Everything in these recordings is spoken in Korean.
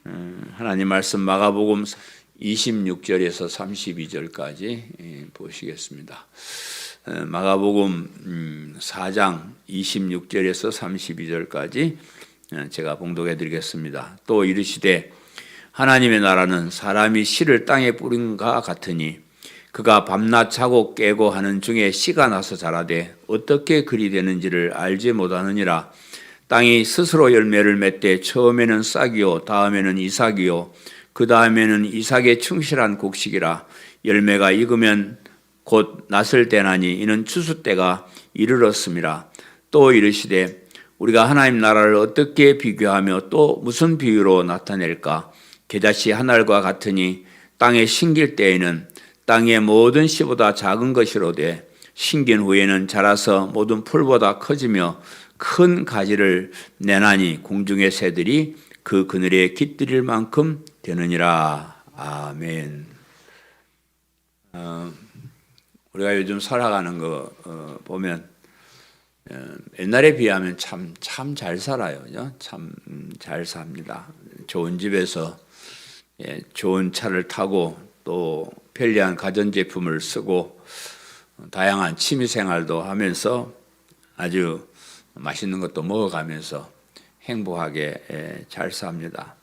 하나님 말씀 마가복음 26절에서 32절까지 보시겠습니다. 마가복음 4장 26절에서 32절까지 제가 봉독해 드리겠습니다. 또 이르시되 하나님의 나라는 사람이 씨를 땅에 뿌린 것 같으니 그가 밤낮 자고 깨고 하는 중에 씨가 나서 자라되 어떻게 그리 되는지를 알지 못하느니라. 땅이 스스로 열매를 맺되 처음에는 싹이요 다음에는 이삭이요 그 다음에는 이삭에 충실한 곡식이라. 열매가 익으면 곧 낫을 때나니 이는 추수 때가 이르렀음이라. 또 이르시되 우리가 하나님 나라를 어떻게 비교하며 또 무슨 비유로 나타낼까? 겨자씨 한 알과 같으니 땅에 심길 때에는 땅의 모든 씨보다 작은 것이로되 심긴 후에는 자라서 모든 풀보다 커지며 큰 가지를 내나니 공중의 새들이 그 그늘에 깃들일 만큼 되느니라. 아멘. 우리가 요즘 살아가는 거 보면 옛날에 비하면 참 잘 살아요. 참 잘 삽니다. 좋은 집에서 좋은 차를 타고 또 편리한 가전제품을 쓰고 다양한 취미생활도 하면서 아주 맛있는 것도 먹어가면서 행복하게 잘 삽니다.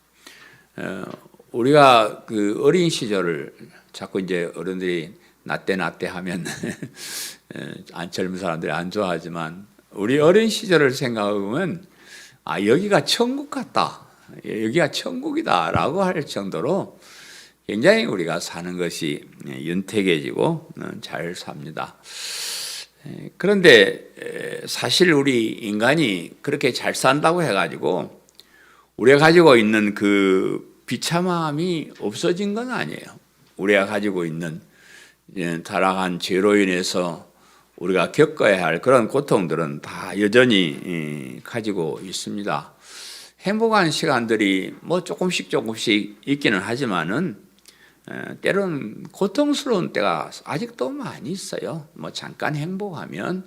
우리가 그 어린 시절을 자꾸 이제 어른들이 나때 하면 젊은 사람들이 안 좋아하지만 우리 어린 시절을 생각해보면 여기가 천국 같다, 여기가 천국이다라고 할 정도로 굉장히 우리가 사는 것이 윤택해지고 잘 삽니다. 그런데 사실 우리 인간이 그렇게 잘 산다고 해가지고 우리가 가지고 있는 그 비참함이 없어진 건 아니에요. 우리가 가지고 있는 타락한 죄로 인해서 우리가 겪어야 할 그런 고통들은 다 여전히 가지고 있습니다. 행복한 시간들이 뭐 조금씩 있기는 하지만은 때로는 고통스러운 때가 아직도 많이 있어요. 뭐 잠깐 행복하면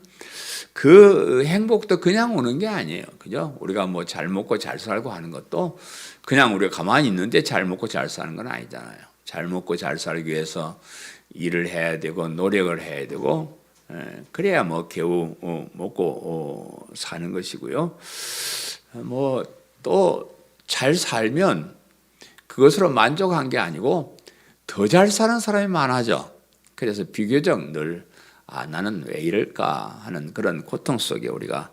그 행복도 그냥 오는 게 아니에요. 그죠? 우리가 뭐 잘 먹고 잘 살고 하는 것도 그냥 우리가 가만히 있는데 잘 먹고 잘 사는 건 아니잖아요. 잘 먹고 잘 살기 위해서 일을 해야 되고 노력을 해야 되고 그래야 뭐 겨우 먹고 사는 것이고요. 뭐 또 잘 살면 그것으로 만족한 게 아니고 더 잘 사는 사람이 많아져. 그래서 비교적 늘 나는 왜 이럴까 하는 그런 고통 속에 우리가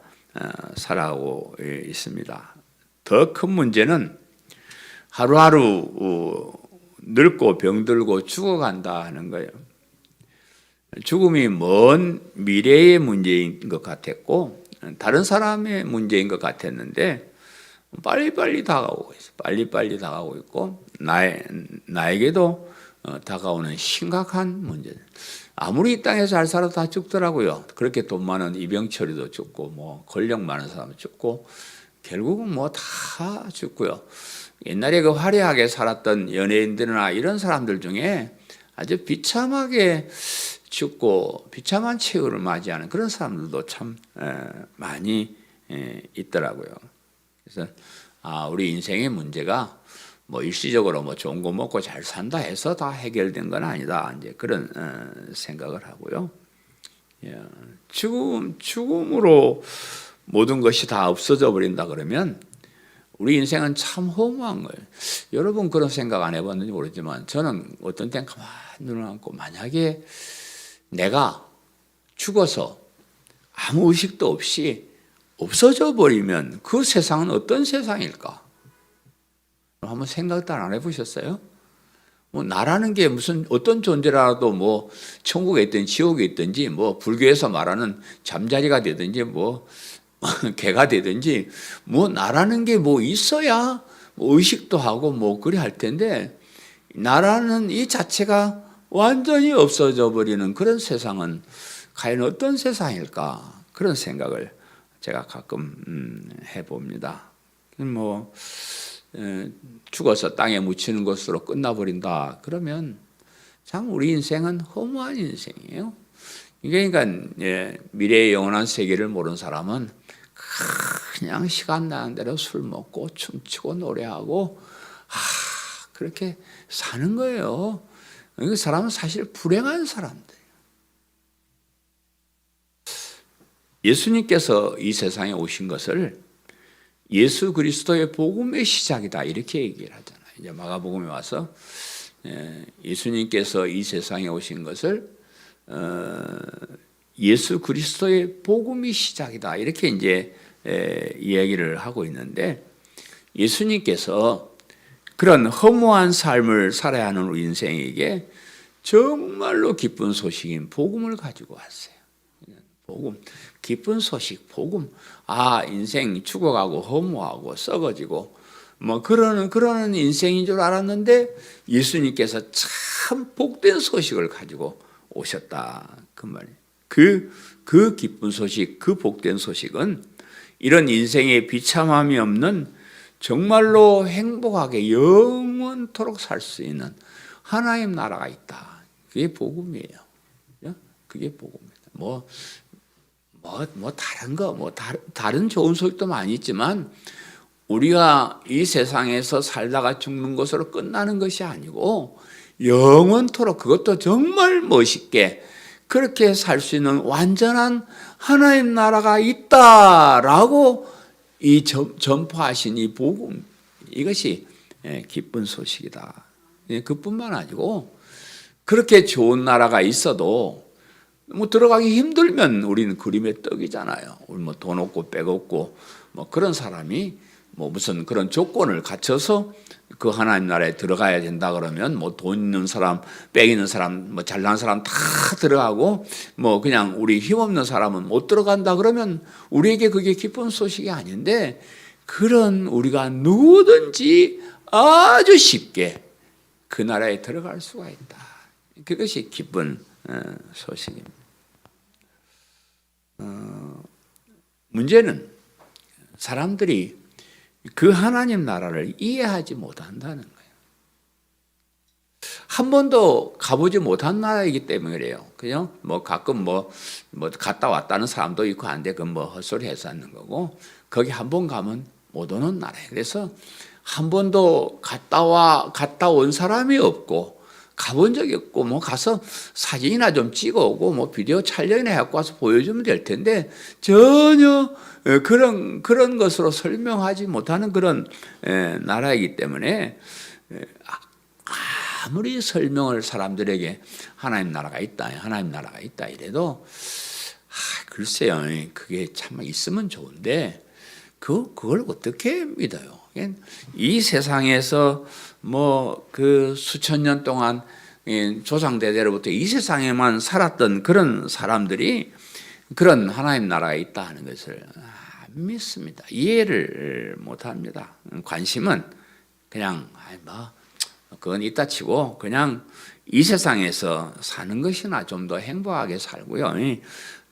살아가고 있습니다. 더 큰 문제는 하루하루 늙고 병들고 죽어간다 하는 거예요. 죽음이 먼 미래의 문제인 것 같았고 다른 사람의 문제인 것 같았는데 빨리빨리 다가오고 있어요. 빨리빨리 다가오고 있고 나에게도 다가오는 심각한 문제. 아무리 이 땅에서 잘 살아도 다 죽더라고요. 그렇게 돈 많은 이병철이도 죽고 뭐 권력 많은 사람도 죽고 결국은 뭐 다 죽고요. 옛날에 그 화려하게 살았던 연예인들이나 이런 사람들 중에 아주 비참하게 죽고 비참한 최후를 맞이하는 그런 사람들도 참 많이 있더라고요. 그래서 우리 인생의 문제가 뭐 일시적으로 뭐 좋은 거 먹고 잘 산다 해서 다 해결된 건 아니다. 이제 그런 생각을 하고요. 죽음으로 모든 것이 다 없어져 버린다 그러면 우리 인생은 참 허무한 거예요. 여러분 그런 생각 안 해봤는지 모르지만 저는 어떤 때는 가만히 눈을 감고 만약에 내가 죽어서 아무 의식도 없이 없어져 버리면 그 세상은 어떤 세상일까? 한번 생각도 안 해보셨어요? 뭐 나라는 게 무슨 어떤 존재라도 뭐 천국에 있든지 지옥에 있든지 뭐 불교에서 말하는 잠자리가 되든지 뭐 개가 되든지 뭐 나라는 게 뭐 있어야 뭐 의식도 하고 뭐 그래 할 텐데 나라는 이 자체가 완전히 없어져 버리는 그런 세상은 과연 어떤 세상일까? 그런 생각을 제가 가끔 해봅니다. 뭐 죽어서 땅에 묻히는 것으로 끝나버린다 그러면 참 우리 인생은 허무한 인생이에요. 그러니까 미래의 영원한 세계를 모르는 사람은 그냥 시간 나는 대로 술 먹고 춤추고 노래하고 그렇게 사는 거예요. 그 사람은 사실 불행한 사람들. 예수님께서 이 세상에 오신 것을 예수 그리스도의 복음의 시작이다 이렇게 얘기를 하잖아요. 이제 마가복음에 와서 예수님께서 이 세상에 오신 것을 예수 그리스도의 복음이 시작이다 이렇게 이제 이야기를 하고 있는데, 예수님께서 그런 허무한 삶을 살아야 하는 우리 인생에게 정말로 기쁜 소식인 복음을 가지고 왔어요. 복음, 기쁜 소식, 복음. 인생 죽어가고 허무하고 썩어지고 뭐 그러는 인생인 줄 알았는데 예수님께서 참 복된 소식을 가지고 오셨다 그 말이에요. 그 기쁜 소식, 그 복된 소식은 이런 인생에 비참함이 없는 정말로 행복하게 영원토록 살 수 있는 하나님 나라가 있다. 그게 복음이에요. 그게 복음입니다. 다른 거, 다른 좋은 소식도 많이 있지만 우리가 이 세상에서 살다가 죽는 것으로 끝나는 것이 아니고 영원토록 그것도 정말 멋있게 그렇게 살 수 있는 완전한 하나님 나라가 있다라고 이 전파하신 이 복음, 이것이 기쁜 소식이다. 그뿐만 아니고 그렇게 좋은 나라가 있어도 들어가기 힘들면 우리는 그림의 떡이잖아요. 우리 돈 없고 백 없고 그런 사람이 무슨 그런 조건을 갖춰서 그 하나님 나라에 들어가야 된다 그러면 돈 있는 사람, 백 있는 사람, 잘난 사람 다 들어가고 그냥 우리 힘없는 사람은 못 들어간다 그러면 우리에게 그게 기쁜 소식이 아닌데, 그런 우리가 누구든지 아주 쉽게 그 나라에 들어갈 수가 있다. 그것이 기쁜 소식입니다. 문제는 사람들이 그 하나님 나라를 이해하지 못한다는 거예요. 한 번도 가보지 못한 나라이기 때문에 그래요. 그죠? 가끔 갔다 왔다는 사람도 있고 한데 그건 헛소리 해서 하는 거고, 거기 한 번 가면 못 오는 나라예요. 그래서 한 번도 갔다 온 사람이 없고 가본 적이 없고 가서 사진이나 좀 찍어오고 비디오 촬영이나 해갖고 와서 보여주면 될 텐데 전혀 그런 것으로 설명하지 못하는 그런 나라이기 때문에 아무리 설명을 사람들에게 하나님 나라가 있다 이래도 글쎄요, 그게 참 있으면 좋은데 그걸 어떻게 믿어요? 이 세상에서 그 수천 년 동안 조상 대대로부터 이 세상에만 살았던 그런 사람들이 그런 하나님 나라가 있다 하는 것을 안 믿습니다. 이해를 못 합니다. 관심은 그냥 그건 이따 치고 그냥 이 세상에서 사는 것이나 좀 더 행복하게 살고요,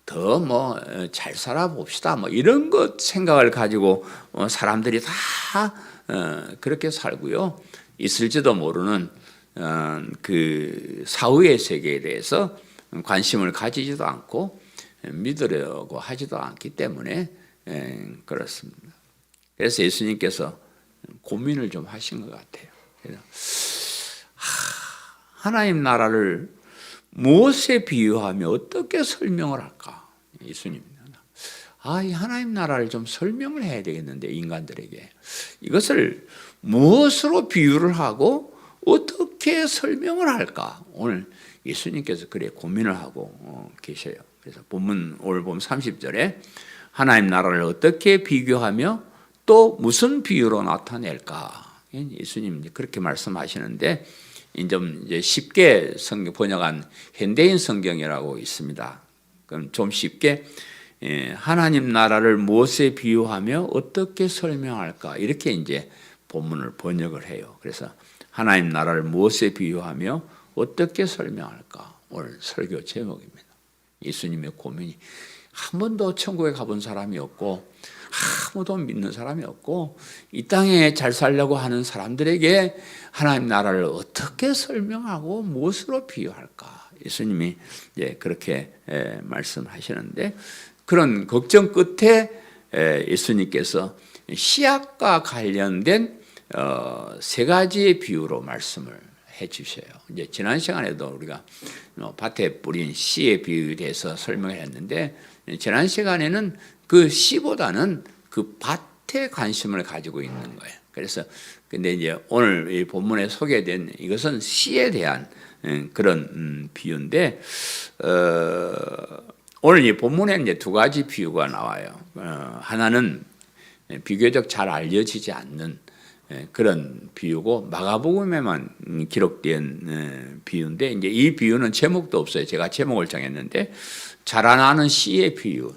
더 잘 살아봅시다 이런 것 생각을 가지고 사람들이 다 그렇게 살고요, 있을지도 모르는 그 사후의 세계에 대해서 관심을 가지지도 않고 믿으려고 하지도 않기 때문에 그렇습니다. 그래서 예수님께서 고민을 좀 하신 것 같아요. 하나님 나라를 무엇에 비유하며 어떻게 설명을 할까? 예수님, 이 하나님 나라를 좀 설명을 해야 되겠는데 인간들에게 이것을 무엇으로 비유를 하고 어떻게 설명을 할까? 오늘 예수님께서 그래 고민을 하고 계셔요. 그래서 오늘 본문 30절에 하나님 나라를 어떻게 비교하며 또 무슨 비유로 나타낼까? 예수님 그렇게 말씀하시는데 이제 쉽게 번역한 현대인 성경이라고 있습니다. 그럼 좀 쉽게 하나님 나라를 무엇에 비유하며 어떻게 설명할까? 이렇게 이제 본문을 번역을 해요. 그래서 하나님 나라를 무엇에 비유하며 어떻게 설명할까? 오늘 설교 제목입니다. 예수님의 고민이 한 번도 천국에 가본 사람이 없고 아무도 믿는 사람이 없고 이 땅에 잘 살려고 하는 사람들에게 하나님 나라를 어떻게 설명하고 무엇으로 비유할까? 예수님이 이제 그렇게 말씀하시는데 그런 걱정 끝에 예수님께서 시약과 관련된 세 가지의 비유로 말씀을 해주셔요. 이제 지난 시간에도 우리가 밭에 뿌린 씨의 비유에 대해서 설명을 했는데, 지난 시간에는 그 씨보다는 그 밭에 관심을 가지고 있는 거예요. 그래서 근데 이제 오늘 이 본문에 소개된 이것은 씨에 대한 그런 비유인데, 오늘 이 본문에 이제 두 가지 비유가 나와요. 하나는 비교적 잘 알려지지 않는 그런 비유고, 마가복음에만 기록된 비유인데, 이제 이 비유는 제목도 없어요. 제가 제목을 정했는데, 자라나는 씨의 비유,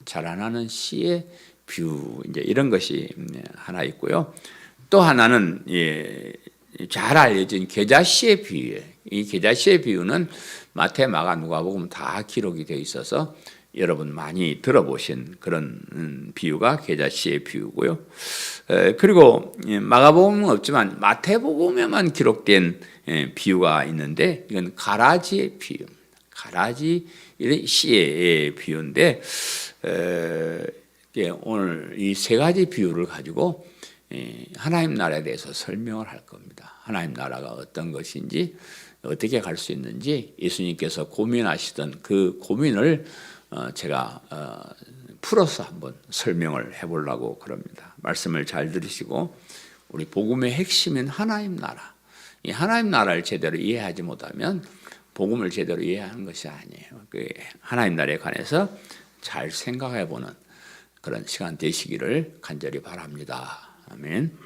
자라나는 씨의 비유, 이제 이런 것이 하나 있고요. 또 하나는 잘 알려진 계자씨의 비유예요. 이 계자씨의 비유는 마태, 마가, 누가복음 다 기록이 되어 있어서 여러분 많이 들어보신 그런 비유가 계자씨의 비유고요. 그리고 마가복음은 없지만 마태복음에만 기록된 비유가 있는데, 이건 가라지의 비유, 가라지 씨의 비유인데, 오늘 이 세 가지 비유를 가지고 하나님 나라에 대해서 설명을 할 겁니다. 하나님 나라가 어떤 것인지, 어떻게 갈 수 있는지 예수님께서 고민하시던 그 고민을 제가 풀어서 한번 설명을 해보려고 그럽니다. 말씀을 잘 들으시고, 우리 복음의 핵심인 하나님 나라, 이 하나님 나라를 제대로 이해하지 못하면 복음을 제대로 이해하는 것이 아니에요. 그 하나님 나라에 관해서 잘 생각해보는 그런 시간 되시기를 간절히 바랍니다. 아멘.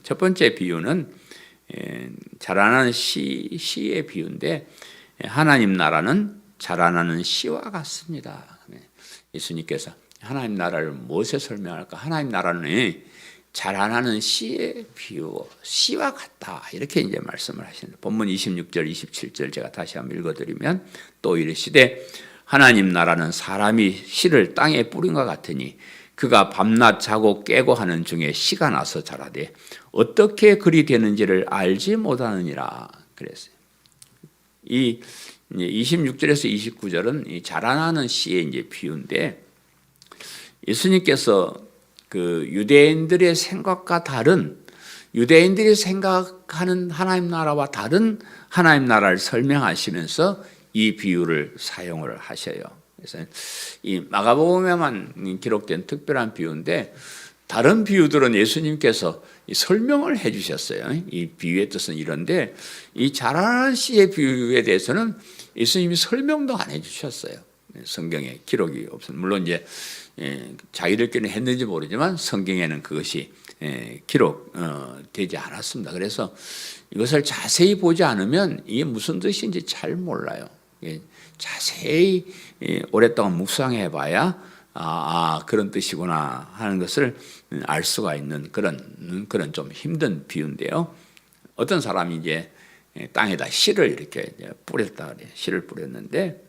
첫 번째 비유는 자라나는 씨의 비유인데, 하나님 나라는 자라나는 씨와 같습니다. 예수님께서 하나님 나라를 무엇에 설명할까? 하나님 나라는 자라나는 씨의 비유, 씨와 같다, 이렇게 이제 말씀을 하시는데, 본문 26절, 27절 제가 다시 한번 읽어드리면, 또 이르시되 하나님 나라는 사람이 씨를 땅에 뿌린 것 같으니 그가 밤낮 자고 깨고 하는 중에 씨가 나서 자라되 어떻게 그리 되는지를 알지 못하느니라 그랬어요. 이 26절에서 29절은 이 자라나는 씨의 이제 비유인데, 예수님께서 그 유대인들의 생각과 다른, 유대인들이 생각하는 하나님 나라와 다른 하나님 나라를 설명하시면서 이 비유를 사용을 하셔요. 그래서 이 마가복음에만 기록된 특별한 비유인데, 다른 비유들은 예수님께서 설명을 해주셨어요. 이 비유의 뜻은 이런데, 이 자라나는 씨의 비유에 대해서는 예수님이 설명도 안 해주셨어요. 성경에 기록이 없어요. 물론 이제 자기들끼리 했는지 모르지만 성경에는 그것이 기록되지 않았습니다. 그래서 이것을 자세히 보지 않으면 이게 무슨 뜻인지 잘 몰라요. 자세히 오랫동안 묵상해봐야 그런 뜻이구나 하는 것을 알 수가 있는 그런 좀 힘든 비유인데요. 어떤 사람이 이제 땅에다 씨를 이렇게 뿌렸다 그래요. 씨를 뿌렸는데,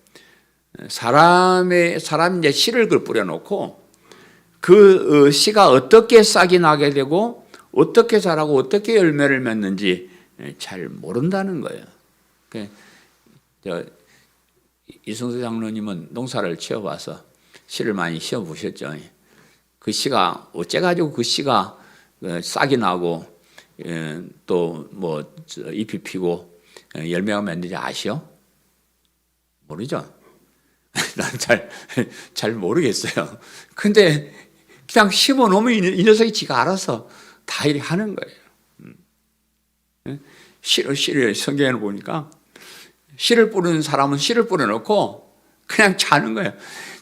사람이 이제 씨를 뿌려놓고 그 씨가 어떻게 싹이 나게 되고 어떻게 자라고 어떻게 열매를 맺는지 잘 모른다는 거예요. 이승수 장로님은 농사를 지어봐서 씨를 많이 씌워보셨죠. 그 씨가 어째가지고 그 씨가 싹이 나고 또 뭐 잎이 피고 열매가 맺는지 아시오? 모르죠? 난 잘 모르겠어요. 근데 그냥 심어 놓으면 이 녀석이 지가 알아서 다 이렇게 하는 거예요. 씨를 성경에 보니까 씨를 뿌리는 사람은 씨를 뿌려놓고 그냥 자는 거예요.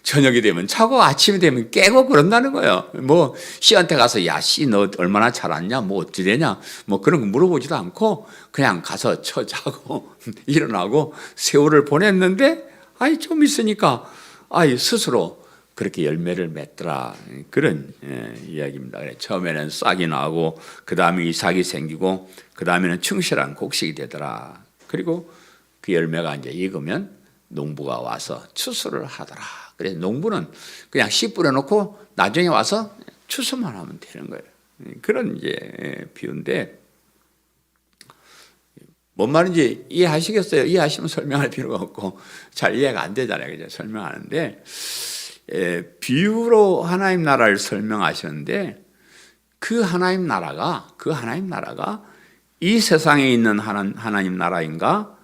저녁이 되면 자고 아침이 되면 깨고 그런다는 거예요. 뭐 씨한테 가서 야, 씨 너 얼마나 자랐냐, 뭐 어찌 되냐, 뭐 그런 거 물어보지도 않고 그냥 가서 자고 일어나고 세월을 보냈는데, 좀 있으니까 스스로 그렇게 열매를 맺더라, 그런 이야기입니다. 처음에는 싹이 나고 그 다음에 이삭이 생기고 그 다음에는 충실한 곡식이 되더라. 그리고 그 열매가 이제 익으면 농부가 와서 추수를 하더라. 그래서 농부는 그냥 씨 뿌려놓고 나중에 와서 추수만 하면 되는 거예요. 그런 이제 비유인데, 뭔 말인지 이해하시겠어요? 이해하시면 설명할 필요가 없고 잘 이해가 안 되잖아요. 그죠? 설명하는데, 비유로 하나님 나라를 설명하셨는데, 그 하나님 나라가 이 세상에 있는 하나님 나라인가,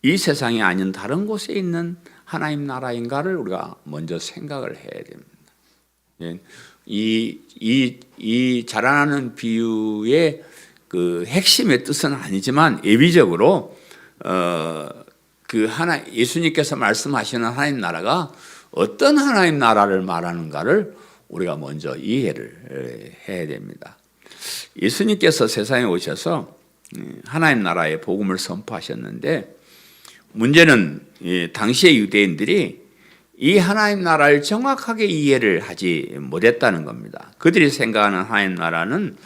이 세상이 아닌 다른 곳에 있는 하나님 나라인가를 우리가 먼저 생각을 해야 됩니다. 이 자라나는 비유의 그 핵심의 뜻은 아니지만 예비적으로 예수님께서 말씀하시는 하나님 나라가 어떤 하나님 나라를 말하는가를 우리가 먼저 이해를 해야 됩니다. 예수님께서 세상에 오셔서 하나님 나라의 복음을 선포하셨는데, 문제는 당시의 유대인들이 이 하나님 나라를 정확하게 이해를 하지 못했다는 겁니다. 그들이 생각하는 하나님 나라는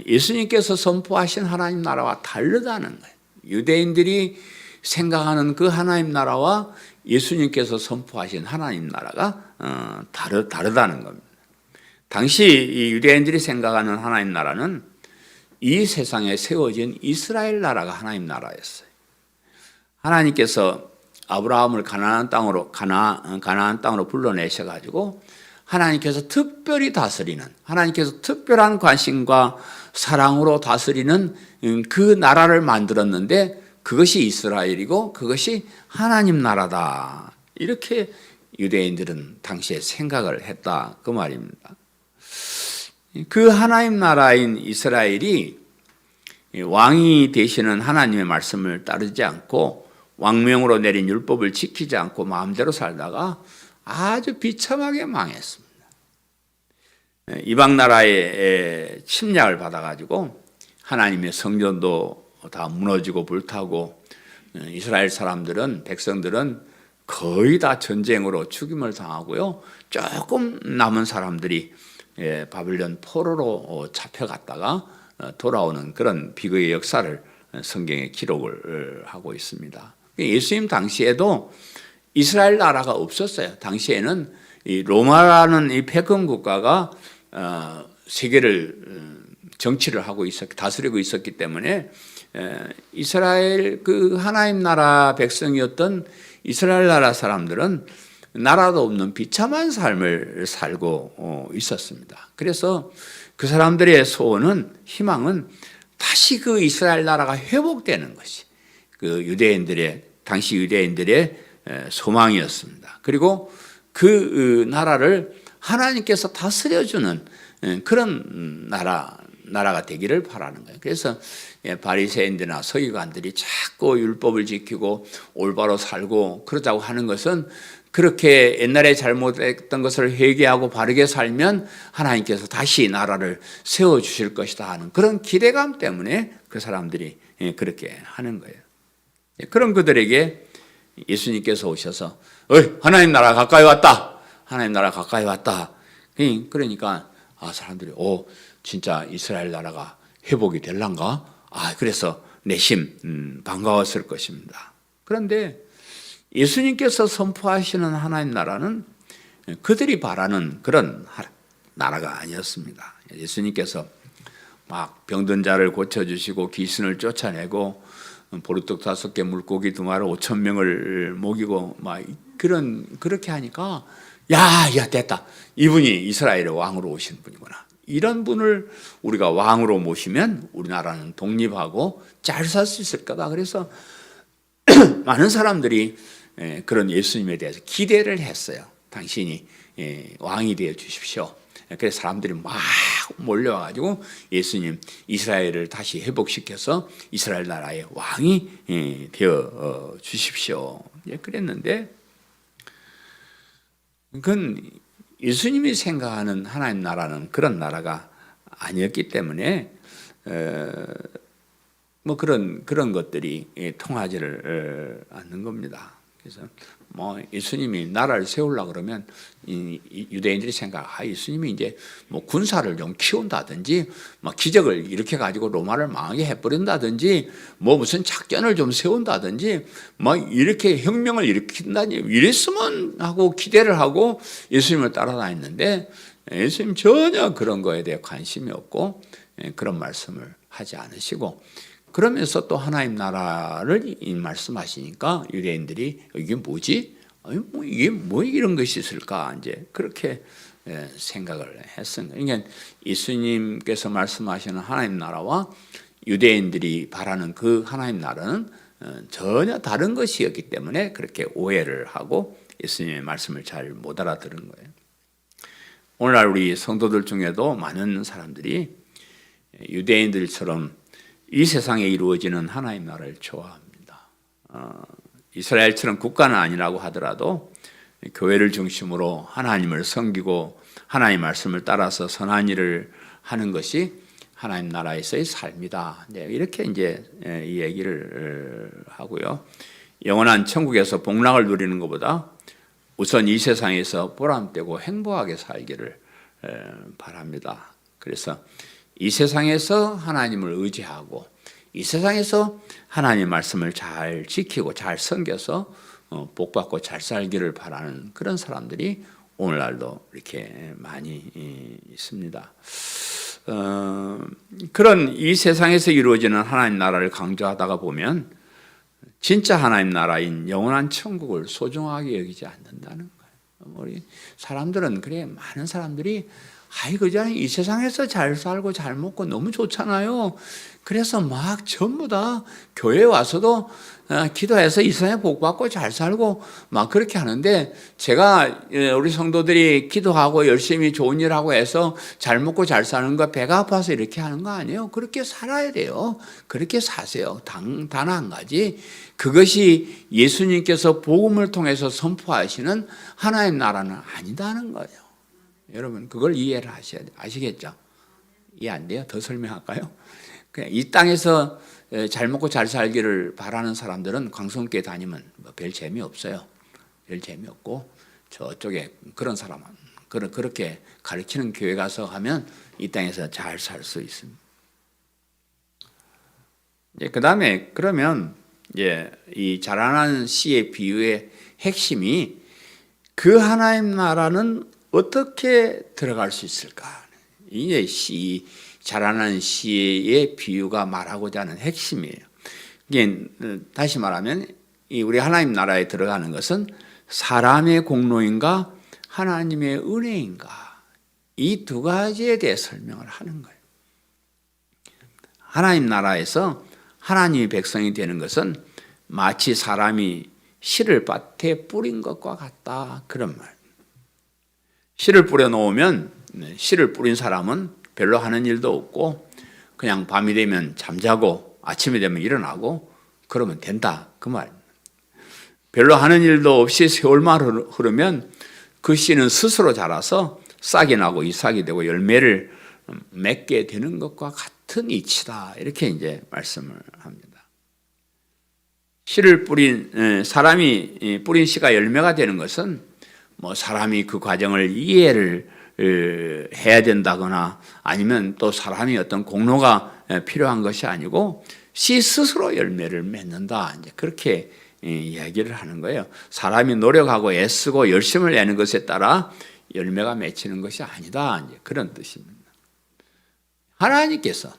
예수님께서 선포하신 하나님 나라와 다르다는 거예요. 유대인들이 생각하는 그 하나님 나라와 예수님께서 선포하신 하나님 나라가 다르다는 겁니다. 당시 이 유대인들이 생각하는 하나님 나라는 이 세상에 세워진 이스라엘 나라가 하나님 나라였어요. 하나님께서 아브라함을 가나안 땅으로 불러내셔 가지고 하나님께서 특별히 다스리는, 하나님께서 특별한 관심과 사랑으로 다스리는 그 나라를 만들었는데, 그것이 이스라엘이고 그것이 하나님 나라다, 이렇게 유대인들은 당시에 생각을 했다, 그 말입니다. 그 하나님 나라인 이스라엘이 왕이 되시는 하나님의 말씀을 따르지 않고 왕명으로 내린 율법을 지키지 않고 마음대로 살다가 아주 비참하게 망했습니다. 이방 나라의 침략을 받아가지고 하나님의 성전도 다 무너지고 불타고, 이스라엘 사람들은, 백성들은 거의 다 전쟁으로 죽임을 당하고요, 조금 남은 사람들이 바벨론 포로로 잡혀갔다가 돌아오는 그런 비극의 역사를 성경에 기록을 하고 있습니다. 예수님 당시에도 이스라엘 나라가 없었어요. 당시에는 이 로마라는 이 패권 국가가 세계를 정치를 하고 다스리고 있었기 때문에 이스라엘 그 하나님 나라 백성이었던 이스라엘 나라 사람들은 나라도 없는 비참한 삶을 살고 있었습니다. 그래서 그 사람들의 소원은, 희망은 다시 그 이스라엘 나라가 회복되는 것이 당시 유대인들의 소망이었습니다. 그리고 그 나라를 하나님께서 다스려주는 그런 나라가 되기를 바라는 거예요. 그래서 바리새인들이나 서기관들이 자꾸 율법을 지키고 올바로 살고 그러자고 하는 것은, 그렇게 옛날에 잘못했던 것을 회개하고 바르게 살면 하나님께서 다시 나라를 세워주실 것이다 하는 그런 기대감 때문에 그 사람들이 그렇게 하는 거예요. 그런 그들에게 예수님께서 오셔서 하나님 나라 가까이 왔다, 하나님 나라 가까이 왔다, 그러니까 사람들이 진짜 이스라엘 나라가 회복이 될란가? 그래서 내심 반가웠을 것입니다. 그런데 예수님께서 선포하시는 하나님 나라는 그들이 바라는 그런 나라가 아니었습니다. 예수님께서 막 병든 자를 고쳐주시고 귀신을 쫓아내고 보리떡 5개 물고기 2마리 5,000명을 먹이고 막 그렇게 하니까 야 됐다, 이분이 이스라엘의 왕으로 오신 분이구나, 이런 분을 우리가 왕으로 모시면 우리나라는 독립하고 잘 살 수 있을 거다. 그래서 많은 사람들이 그런 예수님에 대해서 기대를 했어요. 당신이 왕이 되어 주십시오. 그래서 사람들이 막 몰려와가지고 예수님, 이스라엘을 다시 회복시켜서 이스라엘 나라의 왕이 되어 주십시오, 그랬는데, 그건 예수님이 생각하는 하나님 나라는 그런 나라가 아니었기 때문에 그런 것들이 통하지를 않는 겁니다. 그래서 예수님이 나라를 세우려고 그러면 유대인들이 예수님이 이제 군사를 좀 키운다든지 기적을 일으켜 가지고 로마를 망하게 해버린다든지 무슨 작전을 좀 세운다든지 이렇게 혁명을 일으킨다든지 이랬으면 하고 기대를 하고 예수님을 따라다녔는데, 예수님 전혀 그런 거에 대해 관심이 없고 그런 말씀을 하지 않으시고, 그러면서 또 하나님 나라를 말씀하시니까 유대인들이 이게 뭐지? 이게 뭐 이런 것이 있을까? 이제 그렇게 생각을 했습니다. 그러니까 예수님께서 말씀하시는 하나님 나라와 유대인들이 바라는 그 하나님 나라는 전혀 다른 것이었기 때문에 그렇게 오해를 하고 예수님의 말씀을 잘 못 알아들은 거예요. 오늘날 우리 성도들 중에도 많은 사람들이 유대인들처럼 이 세상에 이루어지는 하나님 나라를 좋아합니다. 이스라엘처럼 국가는 아니라고 하더라도 교회를 중심으로 하나님을 섬기고 하나님 말씀을 따라서 선한 일을 하는 것이 하나님 나라에서의 삶이다. 이렇게 이제 이 얘기를 하고요. 영원한 천국에서 복락을 누리는 것보다 우선 이 세상에서 보람되고 행복하게 살기를 바랍니다. 그래서 이 세상에서 하나님을 의지하고 이 세상에서 하나님의 말씀을 잘 지키고 잘 섬겨서 복받고 잘 살기를 바라는 그런 사람들이 오늘날도 이렇게 많이 있습니다. 그런 이 세상에서 이루어지는 하나님 나라를 강조하다가 보면 진짜 하나님 나라인 영원한 천국을 소중하게 여기지 않는다는 거예요. 우리 사람들은 그래, 많은 사람들이 그냥 이 세상에서 잘 살고 잘 먹고 너무 좋잖아요. 그래서 막 전부 다 교회에 와서도 기도해서 이 세상에 복 받고 잘 살고 막 그렇게 하는데, 제가 우리 성도들이 기도하고 열심히 좋은 일하고 해서 잘 먹고 잘 사는 거 배가 아파서 이렇게 하는 거 아니에요. 그렇게 살아야 돼요. 그렇게 사세요. 단 한 가지, 그것이 예수님께서 복음을 통해서 선포하시는 하나님 나라는 아니다는 거예요. 여러분 그걸 이해를 하셔야 돼요. 아시겠죠? 이해 안 돼요? 더 설명할까요? 그냥 이 땅에서 잘 먹고 잘 살기를 바라는 사람들은 광성교회 다니면 별 재미없어요. 별 재미없고 저쪽에 그런 사람은 그렇게 가르치는 교회 가서 하면 이 땅에서 잘 살 수 있습니다. 그 다음에 그러면 이 자라나는 씨의 비유의 핵심이 그 하나님 나라는 어떻게 들어갈 수 있을까? 이게 자라나는 씨의 비유가 말하고자 하는 핵심이에요. 이게 다시 말하면 우리 하나님 나라에 들어가는 것은 사람의 공로인가 하나님의 은혜인가, 이 두 가지에 대해 설명을 하는 거예요. 하나님 나라에서 하나님의 백성이 되는 것은 마치 사람이 씨를 밭에 뿌린 것과 같다, 그런 말. 씨를 뿌려 놓으면 씨를 뿌린 사람은 별로 하는 일도 없고 그냥 밤이 되면 잠자고 아침이 되면 일어나고 그러면 된다, 그 말입니다. 별로 하는 일도 없이 세월만 흐르면 그 씨는 스스로 자라서 싹이 나고 이삭이 되고 열매를 맺게 되는 것과 같은 이치다, 이렇게 이제 말씀을 합니다. 씨를 뿌린 사람이 뿌린 씨가 열매가 되는 것은 사람이 그 과정을 이해를 해야 된다거나 아니면 또 사람이 어떤 공로가 필요한 것이 아니고 씨 스스로 열매를 맺는다, 이제 그렇게 이야기를 하는 거예요. 사람이 노력하고 애쓰고 열심을 내는 것에 따라 열매가 맺히는 것이 아니다, 이제 그런 뜻입니다. 하나님께서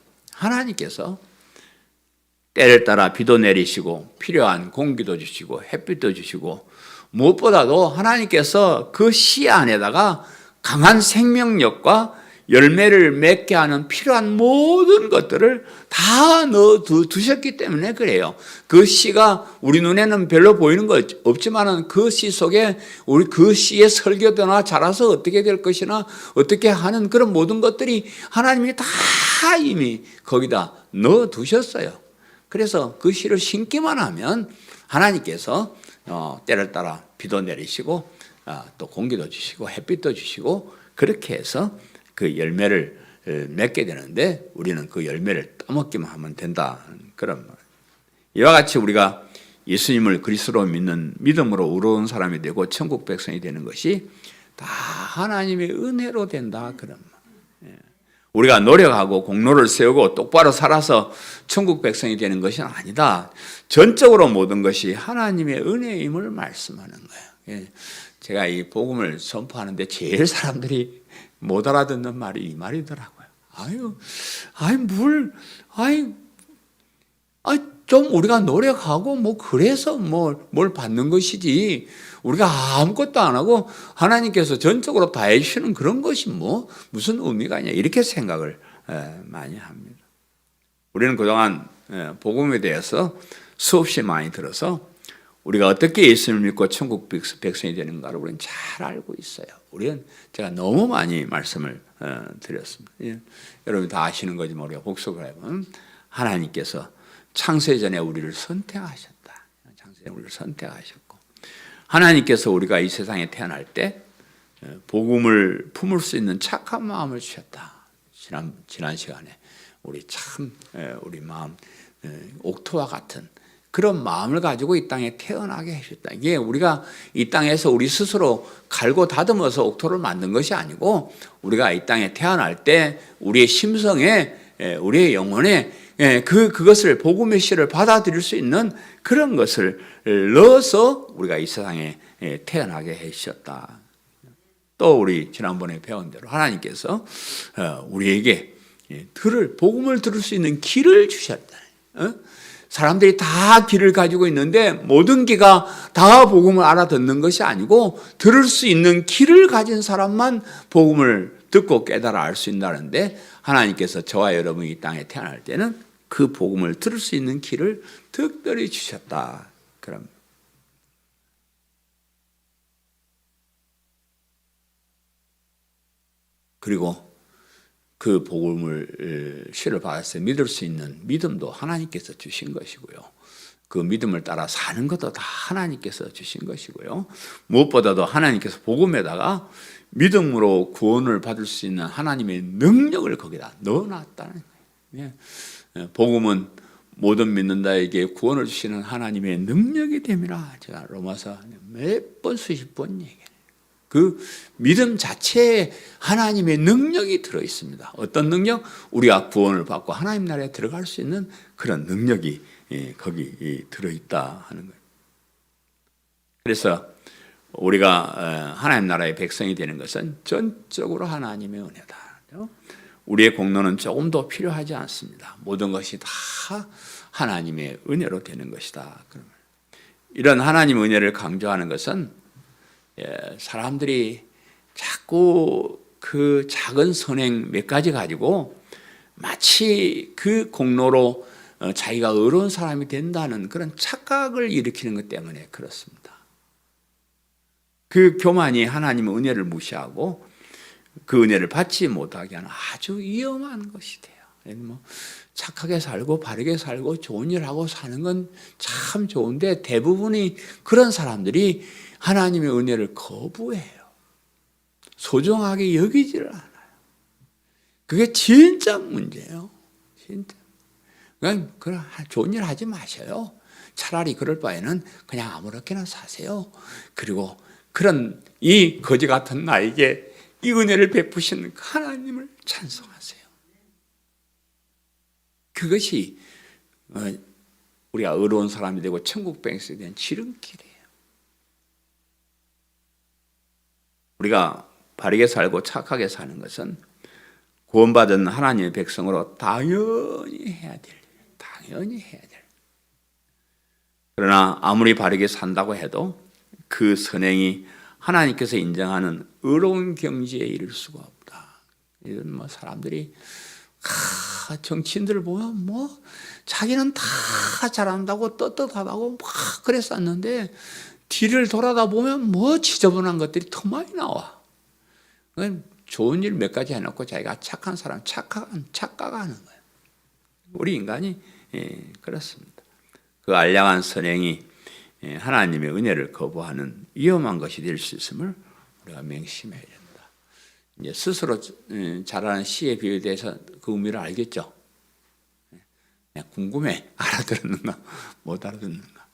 때를 따라 비도 내리시고 필요한 공기도 주시고 햇빛도 주시고, 무엇보다도 하나님께서 그 씨 안에다가 강한 생명력과 열매를 맺게 하는 필요한 모든 것들을 다 넣어 두셨기 때문에 그래요. 그 씨가 우리 눈에는 별로 보이는 거 없지만은 그 씨 속에 우리 그 씨의 설교도나 자라서 어떻게 될 것이나 어떻게 하는 그런 모든 것들이 하나님이 다 이미 거기다 넣어 두셨어요. 그래서 그 씨를 심기만 하면 하나님께서 때를 따라 비도 내리시고 또 공기도 주시고 햇빛도 주시고 그렇게 해서 그 열매를 맺게 되는데, 우리는 그 열매를 따먹기만 하면 된다, 그런 말. 이와 같이 우리가 예수님을 그리스도로 믿는 믿음으로 의로운 사람이 되고 천국 백성이 되는 것이 다 하나님의 은혜로 된다, 그런 말. 우리가 노력하고 공로를 세우고 똑바로 살아서 천국 백성이 되는 것은 아니다. 전적으로 모든 것이 하나님의 은혜임을 말씀하는 거예요. 제가 이 복음을 선포하는데 제일 사람들이 못 알아듣는 말이 이 말이더라고요. 좀 우리가 노력하고 뭐 그래서 뭘 받는 것이지, 우리가 아무것도 안 하고 하나님께서 전적으로 다 해주시는 그런 것이 무슨 의미가 있냐, 이렇게 생각을 많이 합니다. 우리는 그동안 복음에 대해서 수없이 많이 들어서 우리가 어떻게 예수님을 믿고 천국 백성이 되는가를 우리는 잘 알고 있어요. 우리는 제가 너무 많이 말씀을 드렸습니다. 여러분이 다 아시는 거지만 우리가 복습을 해보면 하나님께서 창세 전에 우리를 선택하셨다. 창세 전에 우리를 선택하셨고, 하나님께서 우리가 이 세상에 태어날 때 복음을 품을 수 있는 착한 마음을 주셨다. 지난 시간에 우리 마음 옥토와 같은 그런 마음을 가지고 이 땅에 태어나게 하셨다. 이게 우리가 이 땅에서 우리 스스로 갈고 다듬어서 옥토를 만든 것이 아니고, 우리가 이 땅에 태어날 때 우리의 심성에, 우리의 영혼에 그것을 복음의 씨를 받아들일 수 있는 그런 것을 넣어서 우리가 이 세상에 태어나게 하셨다. 또 우리 지난번에 배운 대로 하나님께서 우리에게 복음을 들을 수 있는 귀를 주셨다. 사람들이 다 귀를 가지고 있는데 모든 귀가 다 복음을 알아듣는 것이 아니고, 들을 수 있는 귀를 가진 사람만 복음을 듣고 깨달아 알 수 있다는데, 하나님께서 저와 여러분이 이 땅에 태어날 때는 그 복음을 들을 수 있는 귀를 특별히 주셨다. 그럼 그리고 그 복음을 씨를 받아서 믿을 수 있는 믿음도 하나님께서 주신 것이고요. 그 믿음을 따라 사는 것도 다 하나님께서 주신 것이고요. 무엇보다도 하나님께서 복음에다가 믿음으로 구원을 받을 수 있는 하나님의 능력을 거기다 넣어놨다는 거예요. 복음은 모든 믿는 자에게 구원을 주시는 하나님의 능력이 됨이라. 제가 로마서 몇 번 수십 번 얘기해요. 그 믿음 자체에 하나님의 능력이 들어있습니다. 어떤 능력? 우리가 구원을 받고 하나님 나라에 들어갈 수 있는 그런 능력이 거기 들어있다 하는 거예요. 그래서 우리가 하나님 나라의 백성이 되는 것은 전적으로 하나님의 은혜다. 우리의 공로는 조금도 필요하지 않습니다. 모든 것이 다 하나님의 은혜로 되는 것이다. 이런 하나님의 은혜를 강조하는 것은 사람들이 자꾸 그 작은 선행 몇 가지 가지고 마치 그 공로로 자기가 의로운 사람이 된다는 그런 착각을 일으키는 것 때문에 그렇습니다. 그 교만이 하나님의 은혜를 무시하고 그 은혜를 받지 못하게 하는 아주 위험한 것이 돼요. 착하게 살고 바르게 살고 좋은 일 하고 사는 건 참 좋은데, 대부분이 그런 사람들이 하나님의 은혜를 거부해요. 소중하게 여기지를 않아요. 그게 진짜 문제예요. 진짜. 그냥 좋은 일 하지 마셔요. 차라리 그럴 바에는 그냥 아무렇게나 사세요. 그리고 그런 이 거지 같은 나에게 이 은혜를 베푸신 하나님을 찬송하세요. 그것이 우리가 의로운 사람이 되고 천국 백성이 된 지름길이에요. 우리가 바르게 살고 착하게 사는 것은 구원받은 하나님의 백성으로 당연히 해야 될 일, 당연히 해야 될. 그러나 아무리 바르게 산다고 해도 그 선행이 하나님께서 인정하는 의로운 경지에 이를 수가 없다. 이런 사람들이 정치인들을 보면 자기는 다 잘한다고 떳떳하다고 막 그랬었는데, 뒤를 돌아다 보면 지저분한 것들이 더 많이 나와. 좋은 일 몇 가지 해놓고 자기가 착한 사람, 착각하는 거예요. 우리 인간이 그렇습니다. 그 알량한 선행이 하나님의 은혜를 거부하는 위험한 것이 될 수 있음을 우리가 명심해야 된다. 이제 스스로 잘하는 시의 비유에 대해서 그 의미를 알겠죠? 궁금해. 알아들었는가? 못 알아듣는가?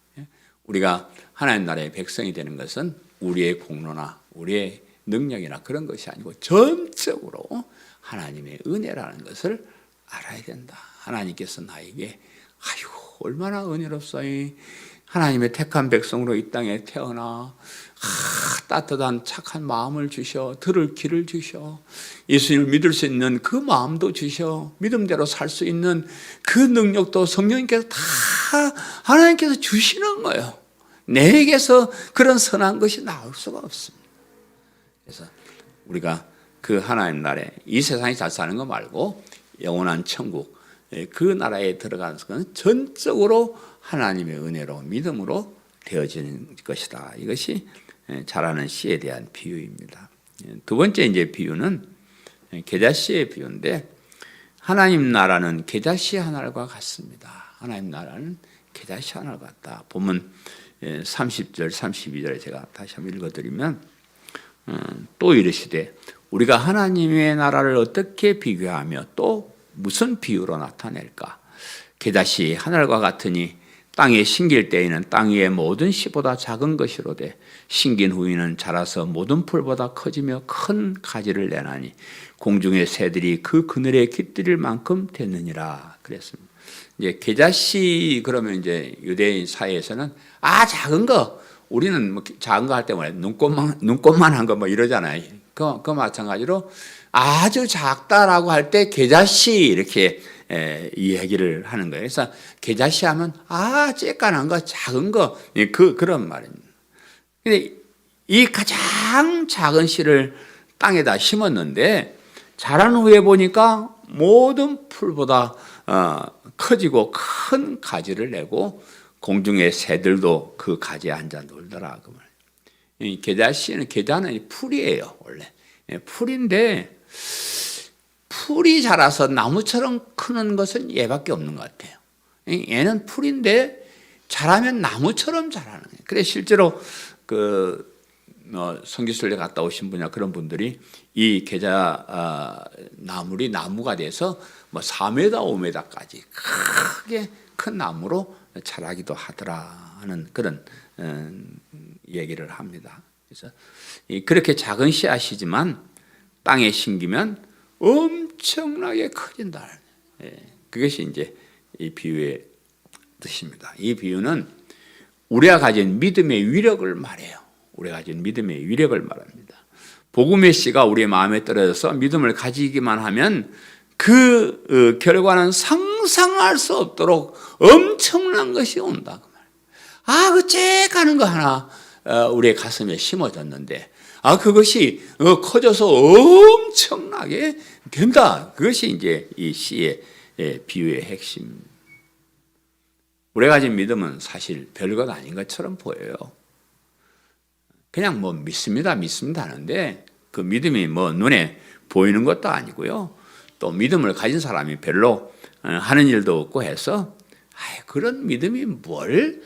우리가 하나님 나라의 백성이 되는 것은 우리의 공로나 우리의 능력이나 그런 것이 아니고 전적으로 하나님의 은혜라는 것을 알아야 된다. 하나님께서 나에게 얼마나 은혜롭소이, 하나님의 택한 백성으로 이 땅에 태어나 따뜻한 착한 마음을 주셔, 들을 귀를 주셔, 예수님을 믿을 수 있는 그 마음도 주셔, 믿음대로 살 수 있는 그 능력도 성령님께서 다 하나님께서 주시는 거예요. 내게서 그런 선한 것이 나올 수가 없습니다. 그래서 우리가 그 하나님 나라에 이 세상에 잘 사는 거 말고 영원한 천국 그 나라에 들어가는 것은 전적으로 하나님의 은혜로 믿음으로 되어지는 것이다. 이것이 자라는 씨에 대한 비유입니다. 두 번째 이제 비유는 계자씨의 비유인데 하나님 나라는 계자씨 하나과 같습니다. 하나님 나라는 계자씨 하나 같다. 보면 30절, 32절에 제가 다시 한번 읽어드리면 또 이르시되 우리가 하나님의 나라를 어떻게 비교하며 또 무슨 비유로 나타낼까? 계자씨 하늘과 같으니 땅에 심길 때에는 땅 위의 모든 씨보다 작은 것이로되 심긴 후에는 자라서 모든 풀보다 커지며 큰 가지를 내나니 공중의 새들이 그 그늘에 깃들일 만큼 됐느니라 그랬습니다. 이제 계자씨 그러면 이제 유대인 사이에서는 작은 거 우리는 뭐 작은 거 할 때 뭐래 눈꽃만한 거 뭐 이러잖아요. 그 마찬가지로 아주 작다라고 할 때 계자씨 이렇게 이 얘기를 하는 거예요. 그래서 계자씨 하면 쬐깐한 거 작은 거 그런 말입니다. 근데 이 가장 작은 씨를 땅에다 심었는데 자란 후에 보니까 모든 풀보다 커지고 큰 가지를 내고 공중의 새들도 그 가지에 앉아 놀더라 그 말. 이 계자씨는 계자는 풀이에요 원래. 풀인데 풀이 자라서 나무처럼 크는 것은 얘밖에 없는 것 같아요. 얘는 풀인데 자라면 나무처럼 자라는 거예요. 그래 실제로 그 성지순례 갔다 오신 분이나 그런 분들이 이 계자 나물이 나무가 돼서 뭐 4m, 5m까지 크게 큰 나무로 자라기도 하더라 하는 그런 얘기를 합니다. 그래서 그렇게 작은 씨앗이지만 땅에 심기면 엄청나게 커진다. 그것이 이제 이 비유의 뜻입니다. 이 비유는 우리가 가진 믿음의 위력을 말해요. 우리가 가진 믿음의 위력을 말합니다. 복음의 씨가 우리의 마음에 떨어져서 믿음을 가지기만 하면 그 결과는 상상할 수 없도록 엄청난 것이 온다. 그 쬐가는 거 하나 우리의 가슴에 심어졌는데 그것이 커져서 엄청나게 된다. 그것이 이제 이 씨의 비유의 핵심. 우리가 가진 믿음은 사실 별것 아닌 것처럼 보여요. 그냥 뭐 믿습니다 하는데 그 믿음이 뭐 눈에 보이는 것도 아니고요. 또 믿음을 가진 사람이 별로 하는 일도 없고 해서 그런 믿음이 뭘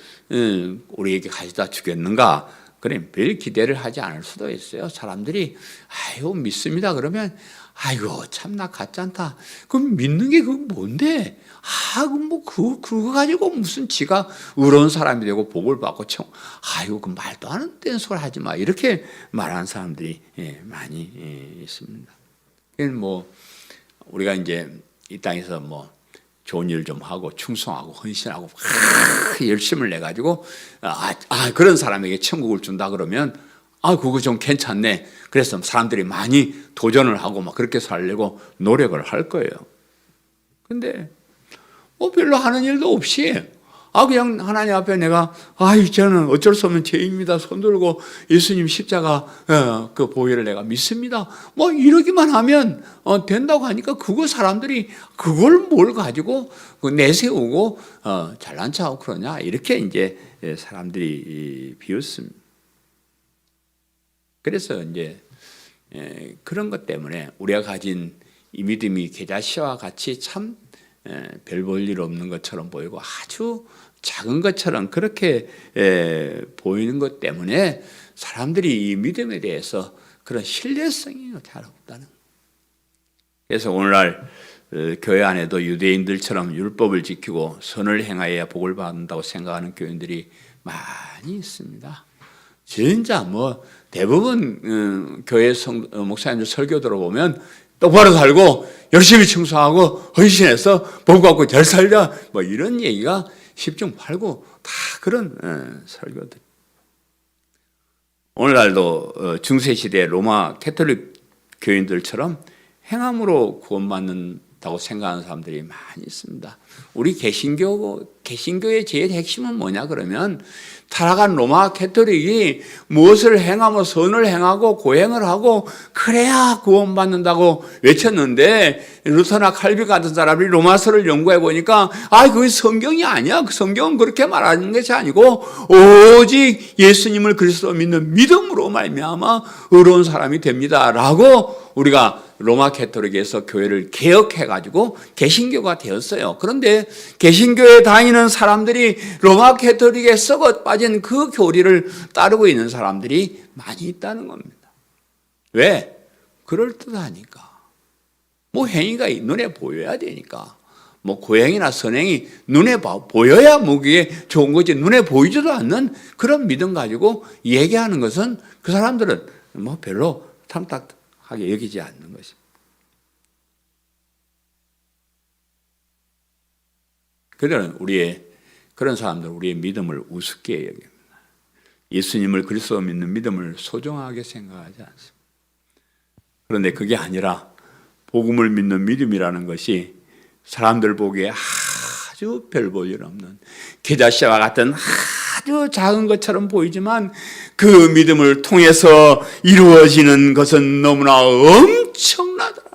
우리에게 가져다 주겠는가? 그래 별 기대를 하지 않을 수도 있어요. 사람들이 믿습니다 그러면 참나 같잖다. 그럼 믿는 게 그건 뭔데? 그거 가지고 무슨 지가 의로운 사람이 되고 복을 받고 그 말도 안 되는 소리 하지 마. 이렇게 말하는 사람들이 많이 있습니다. 뭐 우리가 이제 이 땅에서 뭐 좋은 일 좀 하고 충성하고 헌신하고 열심을 내 가지고 그런 사람에게 천국을 준다 그러면 그거 좀 괜찮네. 그래서 사람들이 많이 도전을 하고 막 그렇게 살려고 노력을 할 거예요. 근데 별로 하는 일도 없이 그냥 하나님 앞에 내가 저는 어쩔 수 없는 죄입니다. 손 들고 예수님 십자가 그 보혈을 내가 믿습니다. 뭐 이러기만 하면 된다고 하니까 그거 사람들이 그걸 뭘 가지고 내세우고 잘난 척하고 그러냐 이렇게 이제 사람들이 비웃습니다. 그래서 이제 그런 것 때문에 우리가 가진 이 믿음이 계자씨와 같이 참 별 볼 일 없는 것처럼 보이고 아주 작은 것처럼 그렇게 보이는 것 때문에 사람들이 이 믿음에 대해서 그런 신뢰성이 잘 없다는 거예요. 그래서 오늘날 교회 안에도 유대인들처럼 율법을 지키고 선을 행하여야 복을 받는다고 생각하는 교인들이 많이 있습니다. 진짜 뭐 대부분 교회 목사님들 설교 들어보면 똑바로 살고 열심히 청소하고 헌신해서 복 받고 잘 살자 뭐 이런 얘기가 10중 8구 다 그런 설교들. 오늘날도 중세시대 로마 캐톨릭 교인들처럼 행함으로 구원받는 다고 생각하는 사람들이 많이 있습니다. 우리 개신교의 제일 핵심은 뭐냐 그러면 타락한 로마 캐토릭이 무엇을 행하며 선을 행하고 고행을 하고 그래야 구원받는다고 외쳤는데 루터나 칼빈 같은 사람이 로마서를 연구해 보니까 그게 성경이 아니야. 그 성경은 그렇게 말하는 것이 아니고 오직 예수님을 그리스도 믿는 믿음으로 말미암아 의로운 사람이 됩니다라고 우리가 로마 캐토릭에서 교회를 개혁해가지고 개신교가 되었어요. 그런데 개신교에 다니는 사람들이 로마 캐토릭에 썩어 빠진 그 교리를 따르고 있는 사람들이 많이 있다는 겁니다. 왜? 그럴듯하니까. 뭐 행위가 눈에 보여야 되니까. 뭐 고행이나 선행이 눈에 보여야 그게 좋은 거지 눈에 보이지도 않는 그런 믿음 가지고 얘기하는 것은 그 사람들은 뭐 별로 탐탁하게 여기지 않는 것입니다. 그들은 그런 사람들은 우리의 믿음을 우습게 여깁니다. 예수님을 그리스도 믿는 믿음을 소중하게 생각하지 않습니다. 그런데 그게 아니라 복음을 믿는 믿음이라는 것이 사람들 보기에 아주 별 볼 일 없는 계자씨와 같은 아주 작은 것처럼 보이지만 그 믿음을 통해서 이루어지는 것은 너무나 엄청나더라.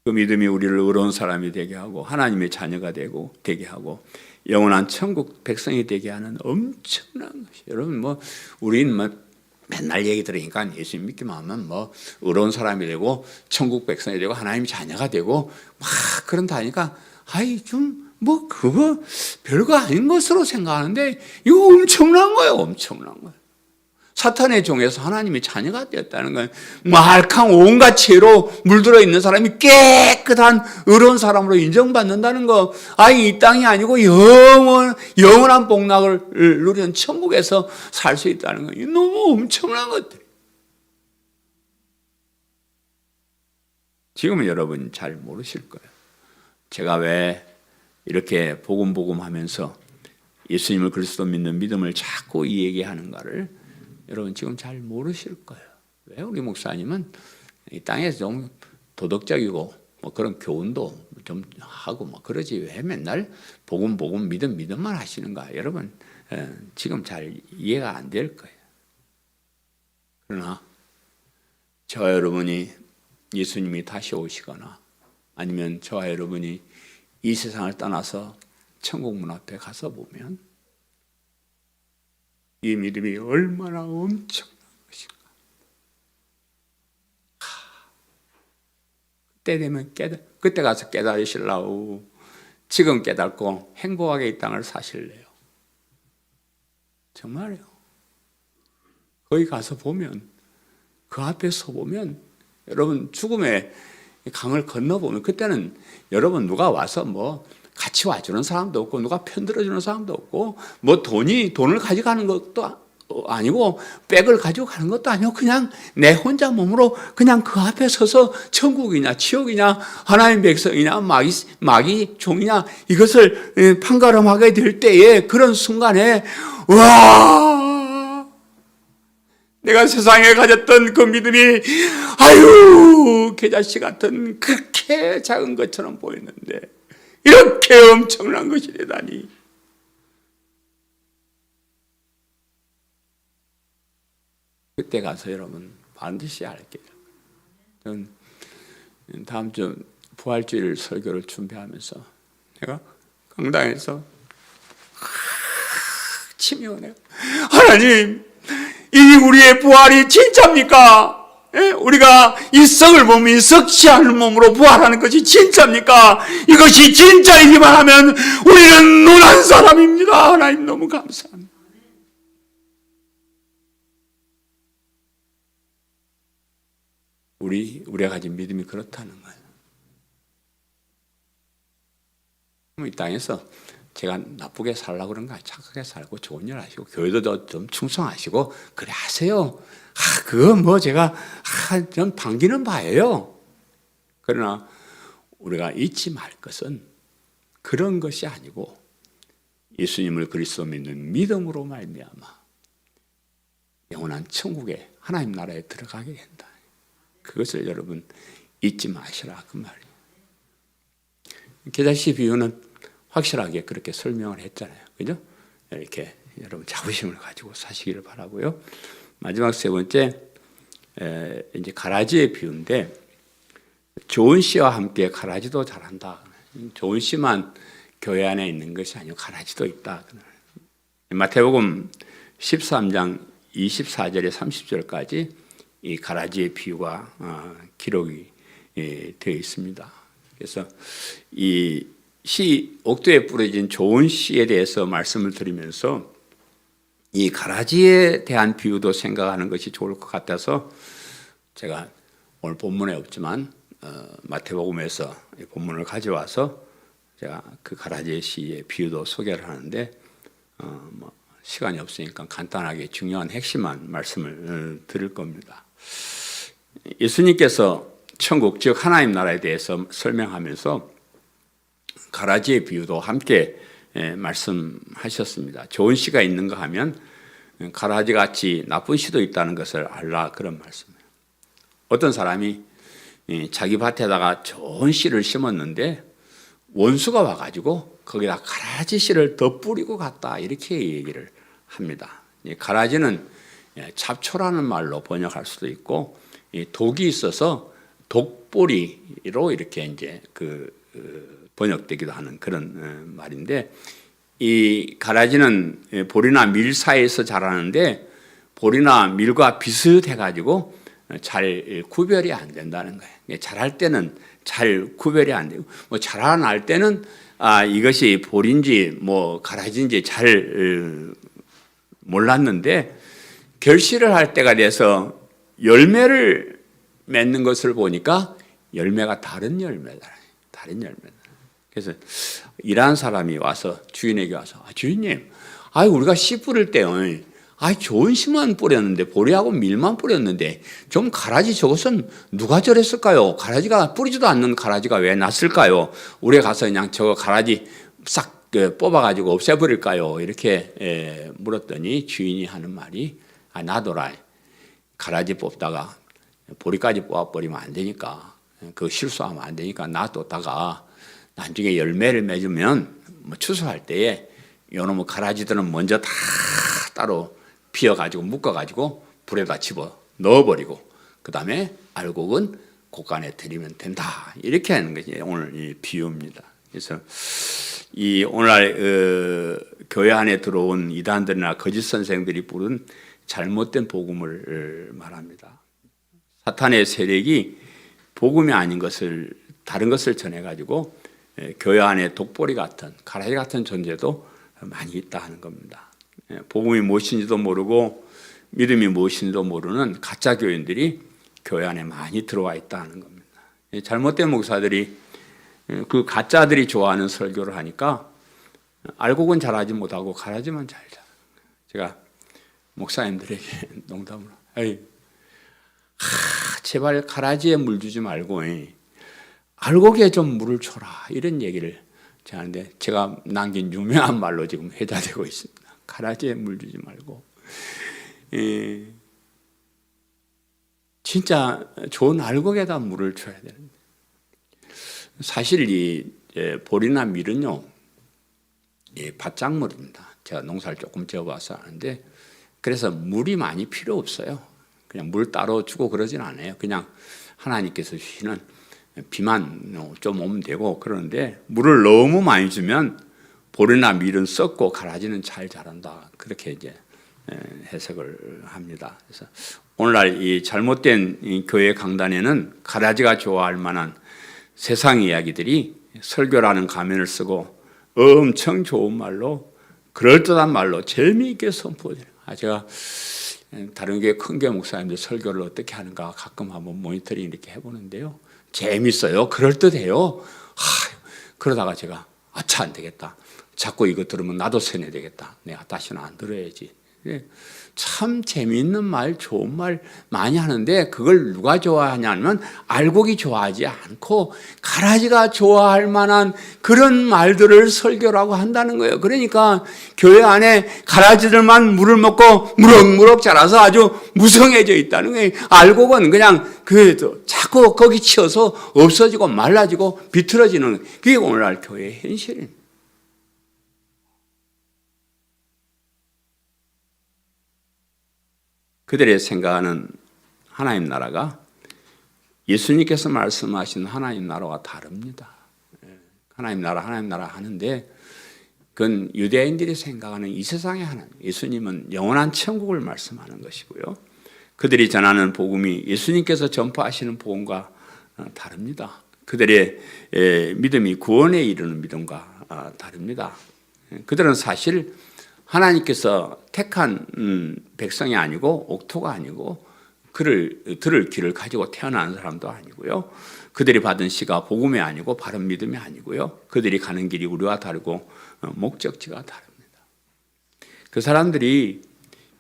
그 믿음이 우리를 의로운 사람이 되게 하고 하나님의 자녀가 되게 하고 영원한 천국 백성이 되게 하는 엄청난 것이. 여러분 우리는 맨날 얘기 들으니까 예수님 믿기만 하면 의로운 사람이 되고 천국 백성이 되고 하나님 자녀가 되고 막 그런다니까 그거 별거 아닌 것으로 생각하는데 이거 엄청난 거예요. 엄청난 거예요. 사탄의 종에서 하나님의 자녀가 되었다는 건 말캉 온갖 죄로 물들어 있는 사람이 깨끗한 의로운 사람으로 인정받는다는 거. 이 땅이 아니고 영원한 복락을 누리는 천국에서 살 수 있다는 거. 너무 엄청난 것들. 지금은 여러분 잘 모르실 거예요. 제가 왜 이렇게 복음 하면서 예수님을 그리스도 믿는 믿음을 자꾸 이 얘기하는가를 여러분 지금 잘 모르실 거예요. 왜? 우리 목사님은 이 땅에서 좀 도덕적이고 그런 교훈도 좀 하고 그러지 왜 맨날 복음 믿음만 하시는가? 여러분 지금 잘 이해가 안 될 거예요. 그러나 저와 여러분이 예수님이 다시 오시거나 아니면 저와 여러분이 이 세상을 떠나서 천국 문 앞에 가서 보면 이 믿음이 얼마나 엄청난 것인가. 그때 되면 그때 가서 깨달으시려고 지금 깨닫고 행복하게 이 땅을 사실래요. 정말요. 거기 가서 보면 그 앞에 서보면 여러분 죽음의 강을 건너보면 그때는 여러분 누가 와서 같이 와주는 사람도 없고 누가 편들어주는 사람도 없고 돈을 가져가는 것도 아니고 백을 가지고 가는 것도 아니고 그냥 내 혼자 몸으로 그냥 그 앞에 서서 천국이냐 지옥이냐 하나님 백성이냐 마귀 종이냐 이것을 판가름하게 될 때에 그런 순간에 와 내가 세상에 가졌던 그 믿음이 계자씨 같은 그렇게 작은 것처럼 보였는데 이렇게 엄청난 것이 되다니. 그때 가서 여러분 반드시 알게요. 저는 다음 주 부활주일 설교를 준비하면서 내가 강당에서 침이 오네요. 하나님, 이 우리의 부활이 진짜입니까? 우리가 이 썩을 몸이 썩지 않은 몸으로 부활하는 것이 진짜입니까? 이것이 진짜이기만 하면 우리는 논한 사람입니다. 하나님 너무 감사합니다. 우리가 가진 믿음이 그렇다는 거예요. 이 땅에서 제가 나쁘게 살려고 그런 거 아니에요. 착하게 살고 좋은 일 하시고 교회도 좀 충성하시고 그래 하세요. 그거 제가 좀 반기는 바예요. 그러나 우리가 잊지 말 것은 그런 것이 아니고 예수님을 그리스도 믿는 믿음으로 말미암아 영원한 천국에 하나님 나라에 들어가게 된다. 그것을 여러분 잊지 마시라 그 말이에요. 겨자씨 비유는 확실하게 그렇게 설명을 했잖아요. 그죠? 이렇게 여러분 자부심을 가지고 사시기를 바라고요. 마지막 세 번째, 이제 가라지의 비유인데, 좋은 씨와 함께 가라지도 자란다. 좋은 씨만 교회 안에 있는 것이 아니고 가라지도 있다. 마태복음 13장 24절에 30절까지 이 가라지의 비유가 기록이 되어 있습니다. 그래서 이 씨 옥도에 뿌려진 좋은 씨에 대해서 말씀을 드리면서 이 가라지에 대한 비유도 생각하는 것이 좋을 것 같아서 제가 오늘 본문에 없지만 마태복음에서 본문을 가져와서 제가 그 가라지의 씨의 비유도 소개를 하는데 뭐 시간이 없으니까 간단하게 중요한 핵심만 말씀을 드릴 겁니다. 예수님께서 천국 즉 하나님 나라에 대해서 설명하면서 가라지의 비유도 함께 말씀하셨습니다. 좋은 씨가 있는가 하면 가라지같이 나쁜 씨도 있다는 것을 알라, 그런 말씀이에요. 어떤 사람이 자기 밭에다가 좋은 씨를 심었는데 원수가 와가지고 거기다 가라지 씨를 더 뿌리고 갔다, 이렇게 얘기를 합니다. 가라지는 잡초라는 말로 번역할 수도 있고 독이 있어서 독보리로 이렇게 이제 번역되기도 하는 그런 말인데, 이 가라지는 보리나 밀 사이에서 자라는데 보리나 밀과 비슷해가지고 잘 구별이 안 된다는 거예요. 자랄 때는 잘 구별이 안 되고, 뭐 자라날 때는 이것이 보리인지 뭐 가라지인지 잘 몰랐는데 결실을 할 때가 돼서 열매를 맺는 것을 보니까 열매가 다른 열매다. 다른 열매다. 그래서 일하는 사람이 와서 주인에게 와서 주인님, 우리가 씨 뿌릴 때요, 좋은 씨만 뿌렸는데 보리하고 밀만 뿌렸는데 좀 가라지 저것은 누가 저랬을까요? 가라지가 뿌리지도 않는 가라지가 왜 났을까요? 우리 가서 그냥 저거 가라지 싹 뽑아가지고 없애버릴까요? 이렇게 물었더니 주인이 하는 말이 놔둬라. 가라지 뽑다가 보리까지 뽑아버리면 안 되니까, 그거 실수하면 안 되니까 놔뒀다가 나중에 열매를 맺으면 뭐 추수할 때에 요놈의 가라지들은 먼저 다 따로 피어가지고 묶어가지고 불에다 집어 넣어버리고 그 다음에 알곡은 곳간에 들이면 된다, 이렇게 하는 것이 오늘 이 비유입니다. 그래서 이 오늘날 교회 안에 들어온 이단들이나 거짓 선생들이 부른 잘못된 복음을 말합니다. 사탄의 세력이 복음이 아닌 것을, 다른 것을 전해가지고 교회 안에 독보리 같은 가라지 같은 존재도 많이 있다 하는 겁니다. 복음이 무엇인지도 모르고 믿음이 무엇인지도 모르는 가짜 교인들이 교회 안에 많이 들어와 있다 하는 겁니다. 잘못된 목사들이 그 가짜들이 좋아하는 설교를 하니까 알곡은 잘하지 못하고 가라지만 잘 자라. 제가 목사님들에게 농담으로 제발 가라지에 물 주지 말고 알곡에 좀 물을 줘라, 이런 얘기를 하는데 제가 남긴 유명한 말로 지금 회자되고 있습니다. 가라지에 물 주지 말고 진짜 좋은 알곡에다 물을 줘야 되는데, 사실 이 보리나 밀은요 밭작물입니다. 제가 농사를 조금 지어봐서 아는데, 그래서 물이 많이 필요 없어요. 그냥 물 따로 주고 그러진 않아요. 그냥 하나님께서 주시는 비만 좀 오면 되고, 그러는데 물을 너무 많이 주면 보리나 밀은 썩고 가라지는 잘 자란다, 그렇게 이제 해석을 합니다. 그래서 오늘날 이 잘못된 이 교회 강단에는 가라지가 좋아할 만한 세상 이야기들이 설교라는 가면을 쓰고 엄청 좋은 말로, 그럴듯한 말로 재미있게 선포돼요. 제가 다른 교회 큰 교회 목사님들 설교를 어떻게 하는가 가끔 한번 모니터링 이렇게 해보는데요, 재밌어요. 그럴듯해요. 그러다가 제가 안 되겠다. 자꾸 이거 들으면 나도 세뇌 되겠다. 내가 다시는 안 들어야지. 참 재미있는 말, 좋은 말 많이 하는데 그걸 누가 좋아하냐면 알곡이 좋아하지 않고 가라지가 좋아할 만한 그런 말들을 설교라고 한다는 거예요. 그러니까 교회 안에 가라지들만 물을 먹고 무럭무럭 자라서 아주 무성해져 있다는 거예요. 알곡은 그냥 자꾸 거기 치여서 없어지고 말라지고 비틀어지는 그게 오늘날 교회의 현실입니다. 그들의 생각하는 하나님 나라가 예수님께서 말씀하신 하나님 나라와 다릅니다. 하나님 나라 하는데 그건 유대인들이 생각하는 이 세상의 하나님, 예수님은 영원한 천국을 말씀하는 것이고요. 그들이 전하는 복음이 예수님께서 전파하시는 복음과 다릅니다. 그들의 믿음이 구원에 이르는 믿음과 다릅니다. 그들은 사실 하나님께서 택한 백성이 아니고 옥토가 아니고 들을 귀를 가지고 태어난 사람도 아니고요. 그들이 받은 씨가 복음이 아니고 바른 믿음이 아니고요. 그들이 가는 길이 우리와 다르고 목적지가 다릅니다. 그 사람들이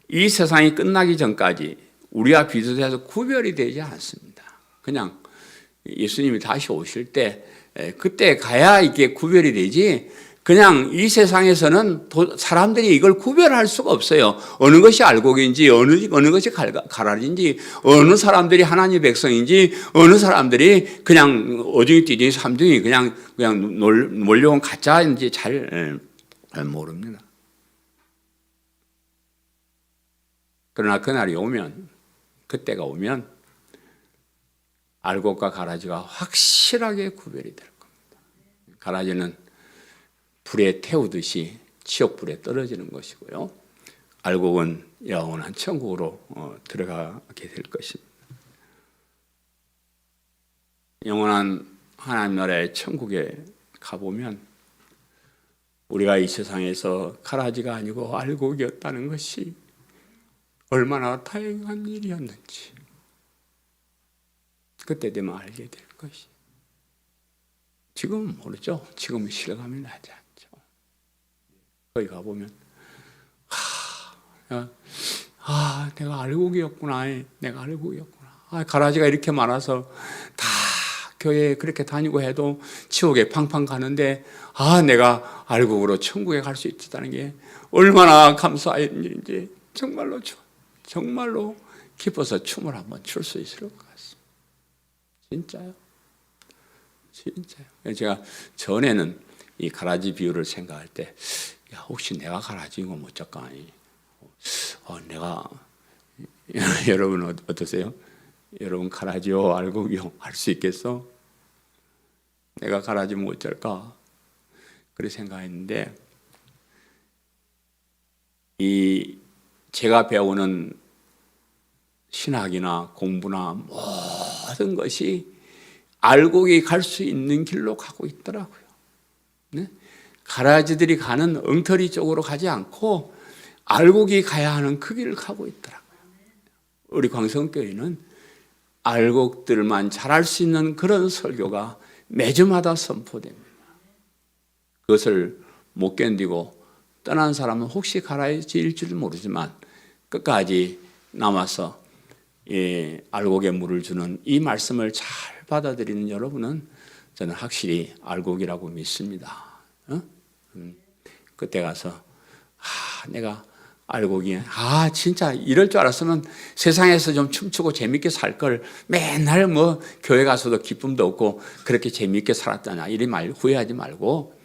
이 세상이 끝나기 전까지 우리와 비슷해서 구별이 되지 않습니다. 그냥 예수님이 다시 오실 때 그때 가야 이게 구별이 되지, 그냥 이 세상에서는 사람들이 이걸 구별할 수가 없어요. 어느 것이 알곡인지 어느 것이 가라지인지, 어느 사람들이 하나님의 백성인지, 어느 사람들이 그냥 어중이 띠중이 삼중이 그냥 몰려온 가짜인지 잘 모릅니다. 그러나 그날이 오면, 그때가 오면 알곡과 가라지가 확실하게 구별이 될 겁니다. 가라지는 불에 태우듯이 지옥불에 떨어지는 것이고요. 알곡은 영원한 천국으로 들어가게 될 것입니다. 영원한 하나님 나라의 천국에 가보면 우리가 이 세상에서 가라지가 아니고 알곡이었다는 것이 얼마나 다행한 일이었는지 그때 되면 알게 될 것이. 지금은 모르죠. 지금은 실감이 나지 않죠. 거기 가보면 내가 알곡이었구나. 내가 알곡이었구나. 가라지가 이렇게 많아서 다 교회에 그렇게 다니고 해도 지옥에 팡팡 가는데 내가 알곡으로 천국에 갈 수 있다는 게 얼마나 감사한 일인지 정말로 기뻐서 춤을 한번 출 수 있을 것 같습니다. 진짜요. 제가 전에는 이 가라지 비유를 생각할 때 혹시 내가 가라지인 건 어쩔까? 내가 여러분 어떠세요? 여러분 가라지요 알곡이요 할 수 있겠어? 내가 가라지면 어쩔까? 그렇게 생각했는데 제가 배우는 신학이나 공부나 모든 것이 알곡이 갈 수 있는 길로 가고 있더라고요. 네? 가라지들이 가는 엉터리 쪽으로 가지 않고 알곡이 가야 하는 그 길을 가고 있더라고요. 우리 광성교회는 알곡들만 잘할 수 있는 그런 설교가 매주마다 선포됩니다. 그것을 못 견디고 떠난 사람은 혹시 가라지일 줄 모르지만 끝까지 남아서 알곡에 물을 주는 이 말씀을 잘 받아들이는 여러분은 저는 확실히 알곡이라고 믿습니다. 그때 가서 내가 알곡이 진짜 이럴 줄 알았으면 세상에서 좀 춤추고 재밌게 살 걸 맨날 교회 가서도 기쁨도 없고 그렇게 재밌게 살았다냐 이리 후회하지 말고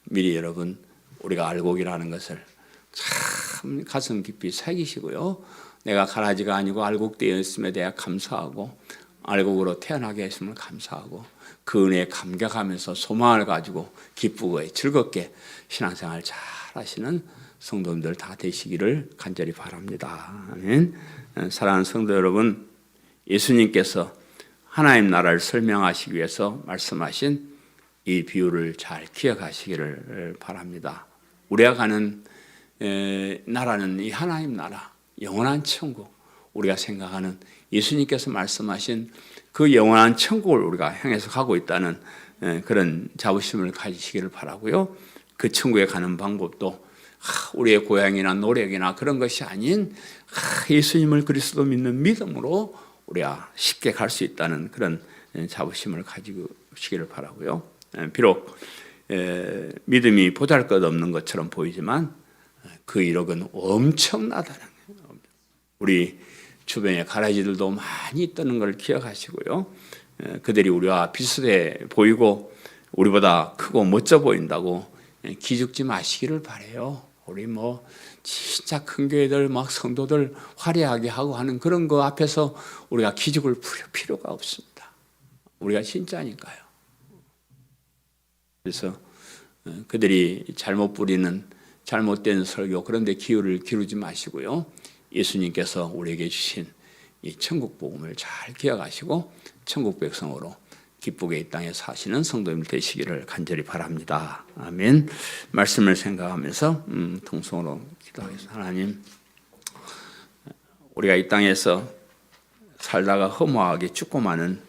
미리 여러분 우리가 알곡이라는 것을 참 가슴 깊이 새기시고요. 내가 가라지가 아니고 알곡되었음에 대해 감사하고 알곡으로 태어나게 했음을 감사하고 그 은혜에 감격하면서 소망을 가지고 기쁘고 즐겁게 신앙생활 잘 하시는 성도님들 다 되시기를 간절히 바랍니다. 아멘. 사랑하는 성도 여러분, 예수님께서 하나님 나라를 설명하시기 위해서 말씀하신 이 비유를 잘 기억하시기를 바랍니다. 우리가 가는 나라는 이 하나님 나라, 영원한 천국, 우리가 생각하는 예수님께서 말씀하신 그 영원한 천국을 우리가 향해서 가고 있다는 그런 자부심을 가지시기를 바라고요. 그 천국에 가는 방법도 우리의 고향이나 노력이나 그런 것이 아닌 예수님을 그리스도 믿는 믿음으로 우리가 쉽게 갈 수 있다는 그런 자부심을 가지고 시기를 바라고요. 비록 믿음이 보잘것없는 것처럼 보이지만 그 이력은 엄청나다는 거예요. 우리 주변에 가라지들도 많이 있다는 걸 기억하시고요. 그들이 우리와 비슷해 보이고 우리보다 크고 멋져 보인다고 기죽지 마시기를 바래요. 우리 진짜 큰 교회들 막 성도들 화려하게 하고 하는 그런 거 앞에서 우리가 기죽을 부릴 필요가 없습니다. 우리가 진짜니까요. 그래서 그들이 잘못 부리는 잘못된 설교 그런 데 기회를 기르지 마시고요. 예수님께서 우리에게 주신 이 천국 복음을 잘 기억하시고 천국 백성으로 기쁘게 이 땅에 사시는 성도님 되시기를 간절히 바랍니다. 아멘. 말씀을 생각하면서 통성으로 기도하겠습니다. 하나님, 우리가 이 땅에서 살다가 허무하게 죽고 마는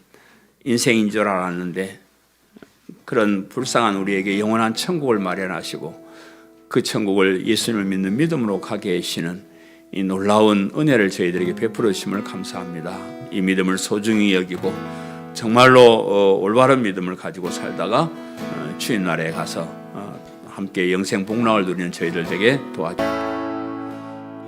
인생인 줄 알았는데 그런 불쌍한 우리에게 영원한 천국을 마련하시고 그 천국을 예수님을 믿는 믿음으로 가게 하시는 이 놀라운 은혜를 저희들에게 베풀어 주심을 감사합니다. 이 믿음을 소중히 여기고 정말로 올바른 믿음을 가지고 살다가 주인 나라에 가서 함께 영생 복락을 누리는 저희들 되게 도와주옵소서.